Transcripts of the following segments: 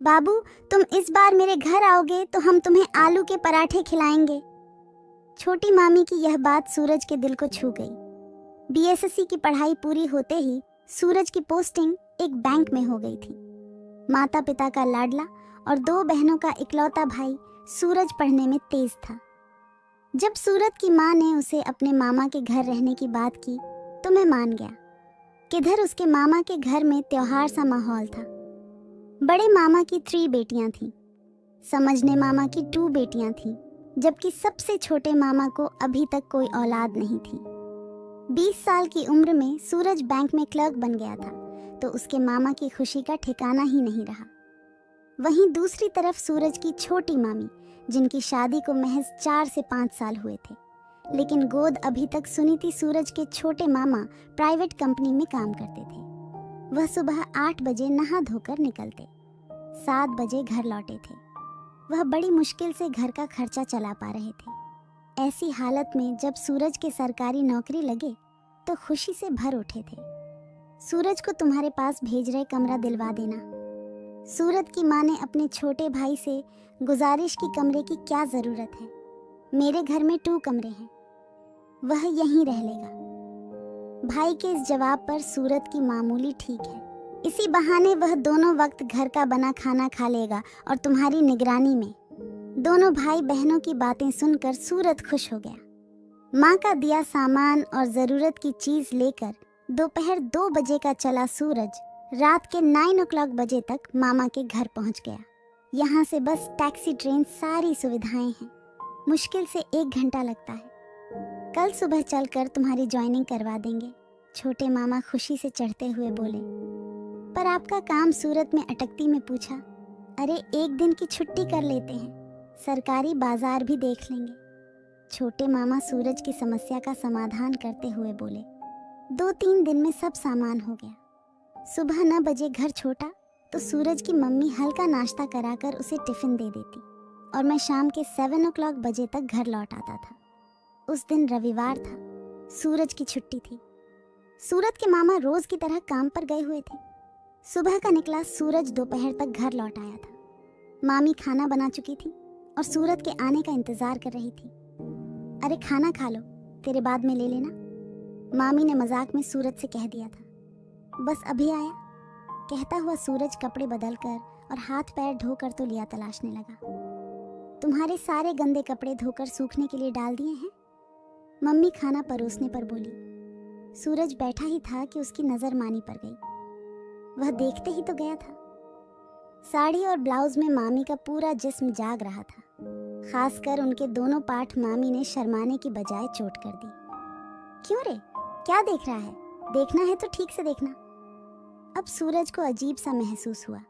बाबू, तुम इस बार मेरे घर आओगे तो हम तुम्हें आलू के पराठे खिलाएंगे। छोटी मामी की यह बात सूरज के दिल को छू गई। बीएसएससी की पढ़ाई पूरी होते ही सूरज की पोस्टिंग एक बैंक में हो गई थी। माता पिता का लाडला और 2 बहनों का इकलौता भाई सूरज पढ़ने में तेज था। जब सूरज की माँ ने उसे अपने मामा के घर रहने की बात की तो मैं मान गया। किधर उसके मामा के घर में त्योहार सा माहौल था। बड़े मामा की 3 बेटियां थीं, समझने मामा की 2 बेटियां थीं, जबकि सबसे छोटे मामा को अभी तक कोई औलाद नहीं थी। 20 साल की उम्र में सूरज बैंक में क्लर्क बन गया था तो उसके मामा की खुशी का ठिकाना ही नहीं रहा। वहीं दूसरी तरफ सूरज की छोटी मामी, जिनकी शादी को महज 4 से 5 साल हुए थे, लेकिन गोद अभी तक सुनी थी। सूरज के छोटे मामा प्राइवेट कंपनी में काम करते थे। वह सुबह 8 बजे नहा धोकर निकलते, 7 बजे घर लौटे थे। वह बड़ी मुश्किल से घर का खर्चा चला पा रहे थे। ऐसी हालत में जब सूरज के सरकारी नौकरी लगे तो खुशी से भर उठे थे। सूरज को तुम्हारे पास भेज रहे कमरा दिलवा देना। सूरज की माँ ने अपने छोटे भाई से गुजारिश की, कमरे की क्या ज़रूरत है, मेरे घर में 2 कमरे हैं, वह यहीं रह लेगा। भाई के इस जवाब पर सूरज की मामूली ठीक है, इसी बहाने वह दोनों वक्त घर का बना खाना खा लेगा और तुम्हारी निगरानी में। दोनों भाई बहनों की बातें सुनकर सूरज खुश हो गया। माँ का दिया सामान और ज़रूरत की चीज़ लेकर दोपहर 2 बजे का चला सूरज रात के 9 o'clock बजे तक मामा के घर पहुँच गया। यहाँ से बस टैक्सी, ट्रेन, सारी सुविधाएं हैं। मुश्किल से 1 घंटा लगता है। कल सुबह चलकर तुम्हारी ज्वाइनिंग करवा देंगे, छोटे मामा खुशी से चढ़ते हुए बोले। पर आपका काम सूरत में अटकती में पूछा। अरे 1 दिन की छुट्टी कर लेते हैं, सरकारी बाजार भी देख लेंगे। छोटे मामा सूरज की समस्या का समाधान करते हुए बोले। 2-3 दिन में सब सामान हो गया। सुबह 9 बजे घर छोटा तो सूरज की मम्मी हल्का नाश्ता कराकर उसे टिफिन दे देती और मैं शाम के 7 o'clock बजे तक घर लौट आता था। उस दिन रविवार था, सूरज की छुट्टी थी। सूरज के मामा रोज की तरह काम पर गए हुए थे। सुबह का निकला सूरज दोपहर तक घर लौट आया था। मामी खाना बना चुकी थी और सूरज के आने का इंतजार कर रही थी। अरे खाना खा लो, तेरे बाद में ले लेना, मामी ने मजाक में सूरज से कह दिया था। बस अभी आया, कहता हुआ सूरज कपड़े बदलकर और हाथ पैर धोकर तो लिया तलाशने लगा। तुम्हारे सारे गंदे कपड़े धोकर सूखने के लिए डाल दिए हैं, मम्मी खाना परोसने पर बोली। सूरज बैठा ही था कि उसकी नजर मानी पर गई। वह देखते ही तो गया था। साड़ी और ब्लाउज में मामी का पूरा जिस्म जाग रहा था। खासकर उनके दोनों पाठ मामी ने शर्माने की बजाय चोट कर दी। क्यों रे, क्या देख रहा है? देखना है तो ठीक से देखना। अब सूरज को अजीब सा महसूस हुआ।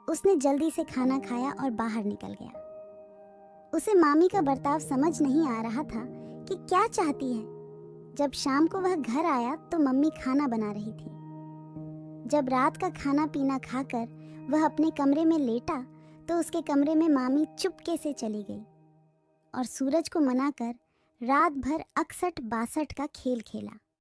उसने जल्दी से खाना खाया और बाहर निकल गया। उसे मामी का बर्ताव समझ नहीं आ रहा था कि क्या चाहती है। जब शाम को वह घर आया तो मम्मी खाना बना रही थी। जब रात का खाना पीना खाकर वह अपने कमरे में लेटा तो उसके कमरे में मामी चुपके से चली गई और सूरज को मनाकर रात भर 61-62 का खेल खेला।